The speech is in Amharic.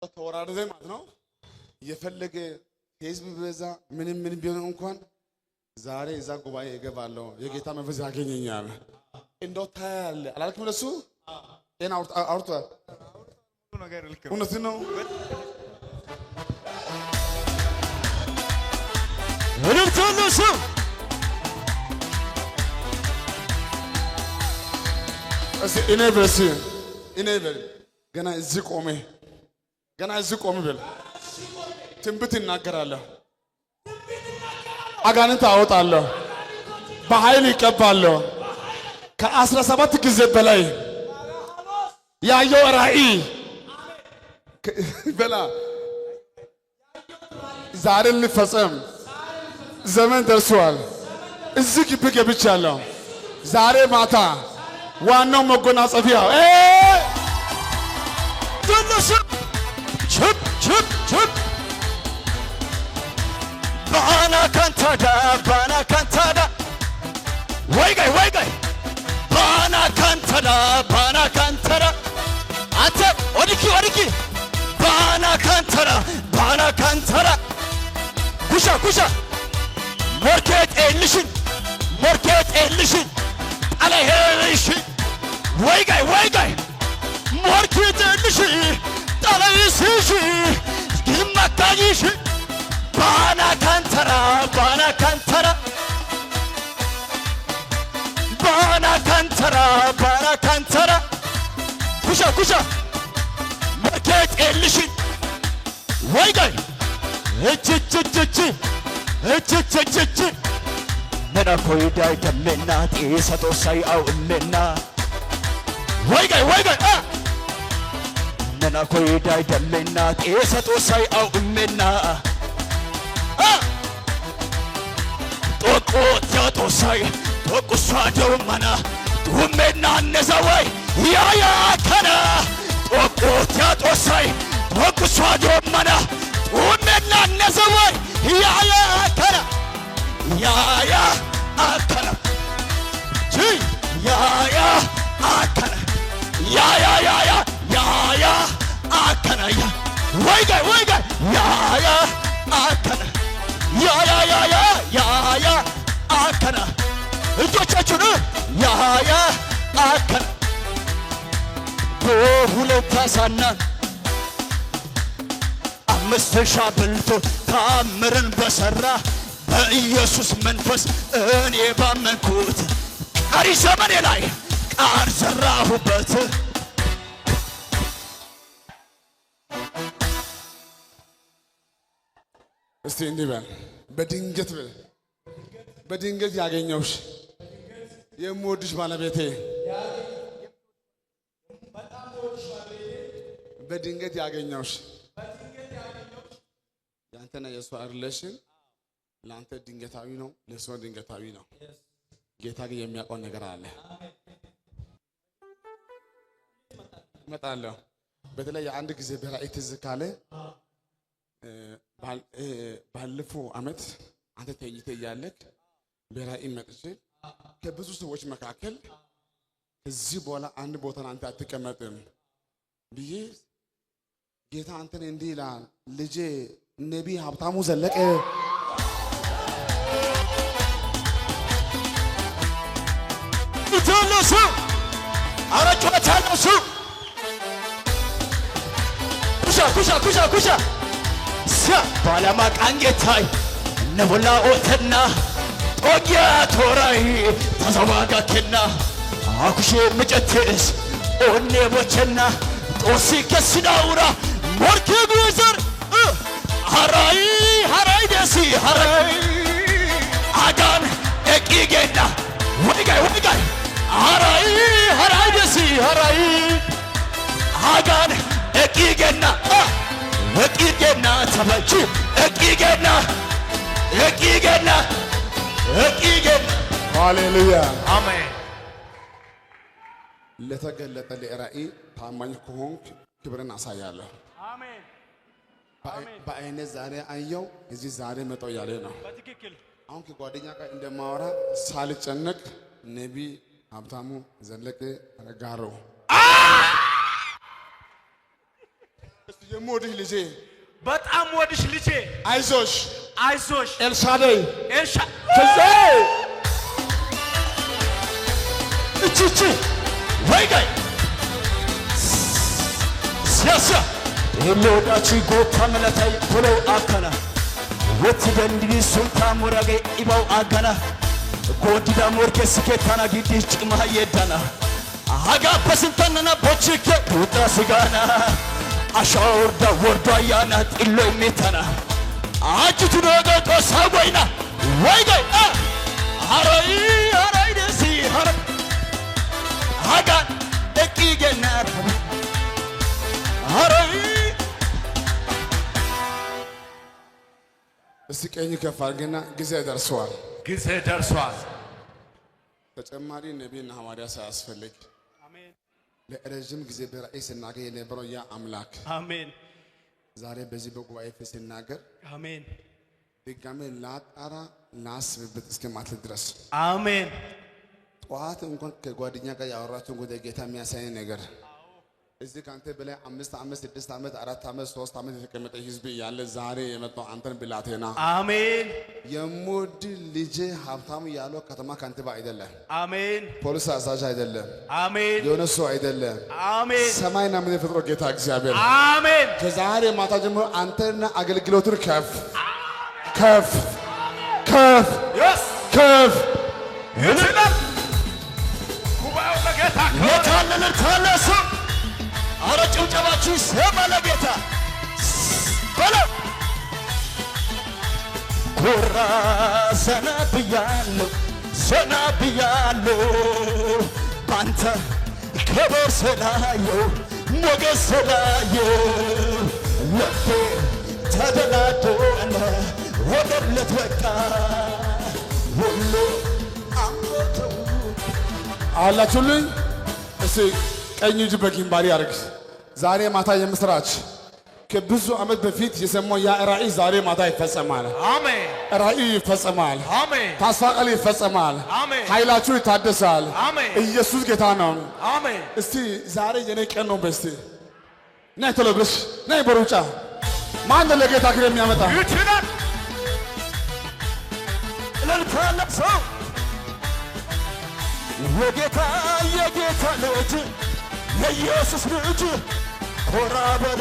ተወራረደ ማለት ነው። የፈለገ ህዝብ በዛ ምን ቢሆን እንኳን ዛሬ እዛ ጉባኤ እገባለሁ የጌታ መንፈስ ያገኘኛል። እንደው ታያለ አላልክም? ለሱ ጤና አውርቷ ነገር ልክ ነው። እውነት ነው። እርቶሎሱ እኔ በል ገና እዚህ ቆሜ በል ትንቢት እናገራለሁ። አጋንንት አወጣለሁ። በኃይል ይቀባለሁ። ከ17 ጊዜ በላይ ያየው ራእይ በላ ዛሬ ሊፈጸም ዘመን ደርሷል። እዚህ ግቢ ገብቻለሁ። ዛሬ ማታ ዋናው መጎናጸፊያ ቶሎሱ ችፕ ባና ካንታዳ ወይ ጋይ ባና ካንታዳ አንተ ወዲኪ ባና ካንታዳ ኩሻ ሞርኬት ኤልሽን አለሄልሽ ወይ ጋይ ሞርኬት ኤልሽ ጠለይስሽ ግማታይሽ ባና ካንታዳ ኩሻ ሞርኬት ኤልሽን ወይ ጋይ እች ነና ኮይዳይ ደሜና ጤሰጦ ሳይአው እሜና ወይ ጋይ ነና ኮይዳይ ደሜና ጤሰጦ ሳይአው እሜና ጦቆ ቴጦሳይ ጦቁሷ ደውመና ዱሜና ነዘወይ ያያ ከና ጦቆ ቴጦሳይ ጦቁሷ ደውመና ዱሜና ነዘወይ ያያ ከና ያያ አከና አከና ወይ ጋይ ያያ አከና ያያ አከና እጆቻችሁን ያያ አከና በሁለት ዓሣና 5,000 በልቶ ታምርን በሰራ በኢየሱስ መንፈስ እኔ ባመንኩት ቀሪ ዘመኔ ላይ ቃል ዘራሁበት። እስቲ እንዲህ በል በድንገት ያገኘውሽ የምወድሽ ባለቤቴ በድንገት ያገኘውሽ ያንተና የሷ ሪሌሽን ለአንተ ድንገታዊ ነው፣ ለሷ ድንገታዊ ነው። ጌታ ግን የሚያውቀው ነገር አለ። እመጣለሁ። በተለይ አንድ ጊዜ በራእይ ትዝ ካለ ባለፈው ዓመት አንተ ተኝተህ እያለህ በራእይ መጥቼ ከብዙ ሰዎች መካከል ከዚህ በኋላ አንድ ቦታ አንተ አትቀመጥም ብዬ ጌታ አንተን እንዲህ ይላል፣ ልጄ ነቢይ ሀብታሙ ዘለቀ ቶሎሱ አረጮታለሱ ኩሻ ሳ ባለማ ቃንጌታይ ነቦላ ኦተና ጦጊያ ቶራይ ተዘዋጋከና አኩሼ ምጨትስ ኦኔ ቦቸና ጦሲ ከስዳውራ ሞርኬ ቢዘር ሀራይ ደሲ ሀራይ አዳን ደቂጌና ወይ ጋይ ሀራይ ደሲ ሀራይ አጋን ደቂጌና ተበች ደቂጌና ሃሌሉያ አሜን። ለተገለጠ ለራእይ ታማኝ ከሆንክ ክብርን አሳያለሁ። አሜን። በአይነ ዛሬ አየው እዚህ ዛሬ መጣው ያለ ነው። በትክክል አሁን ከጓደኛ ጋር እንደማወራ ሳልጨነቅ ነቢይ ሀብታሙ ዘለቀ ረጋሮ የምወድሽ ልጄ በጣም ወድሽ ልጄ አይዞሽ አይዞሽ ኤልሻዳይ ከዛ እቺ ወይጋይ ሲያሳ የሎዳቺ ጎታ መለታይ ቶሎ አከና ወትደንዲ ሱልታ ሙራጌ ኢባው አገና ጎዲዳ ሞርኬ ስኬታና ጊዲ ጭማ የዳና አጋ በስንተና ቦችኬ ዱጣ ስጋና አሻውርዳ ወርዳ ያና ጥሎ ሜታና አጅቱ ነገ ቆሳጎይና ወይጋይ አራይ አራይ ደሲ አራ አጋ ደቂገና አራይ እስቲ ቀኝ ከፍ አድርግና ጊዜ ደርሷል። ጊዜ ደርሷል። ተጨማሪ ነቢይና ሐዋርያ ሳያስፈልግ አሜን ለረጅም ጊዜ በራእይ ሲናገር የነበረው ያ አምላክ አሜን ዛሬ በዚህ በጉባኤ ፊት ሲናገር አሜን ድጋሜ ላጣራ ላስብበት እስከማትል ድረስ አሜን። ጠዋት እንኳን ከጓደኛ ጋር ያወራችሁን ጉዳይ ጌታ የሚያሳይ ነገር እዚህ ካንተ በላይ 5 ዓመት 6 ዓመት 4 ዓመት 3 ዓመት የተቀመጠ ህዝብ ያለ ዛሬ የመጣው አንተን ብላቴና አሜን የሞድ ልጅ ሀብታሙ ያለው ከተማ ካንተ አይደለም። አሜን ፖሊስ አዛዥ አይደለም። አሜን የሆነ ሰው አይደለም። አሜን ሰማይና ምድር የፈጠረው ጌታ እግዚአብሔር አሜን። ከዛሬ ማታ ጀምሮ አንተና አገልግሎቱን ከፍ ከፍ ከፍ yes ከፍ ይችላል። ጉባኤው ለጌታ የታለለ ታለሰ አረ ጭብጨባችሁ ሰማ ለጌታ በለ ኩራ ዘና ብያለሁ ባንተ ክብር ስላየው ሞገስ ስላየው ልቤ ተደላደለ ወደለት በቃ ሁሉ አሞተው አላችሁልኝ። እስቲ ቀኝ እጅ በግንባሬ አድርግ። ዛሬ ማታ የምስራች ከብዙ ዓመት በፊት የሰማው ያ ራእይ ዛሬ ማታ ይፈጸማል። አሜን ራእዩ ይፈጸማል። አሜን ተስፋ ቃል ይፈጸማል። አሜን ኃይላችሁ ይታደሳል። አሜን ኢየሱስ ጌታ ነው። አሜን። እስቲ ዛሬ የኔ ቀን ነው። በስቲ ነይ ተለብሽ ነይ በሩጫ ማን ለጌታ ክብር የሚያመጣ ይችላል። ለልታለም ሰው የጌታ ልጅ የኢየሱስ ልጅ ኮራ በለ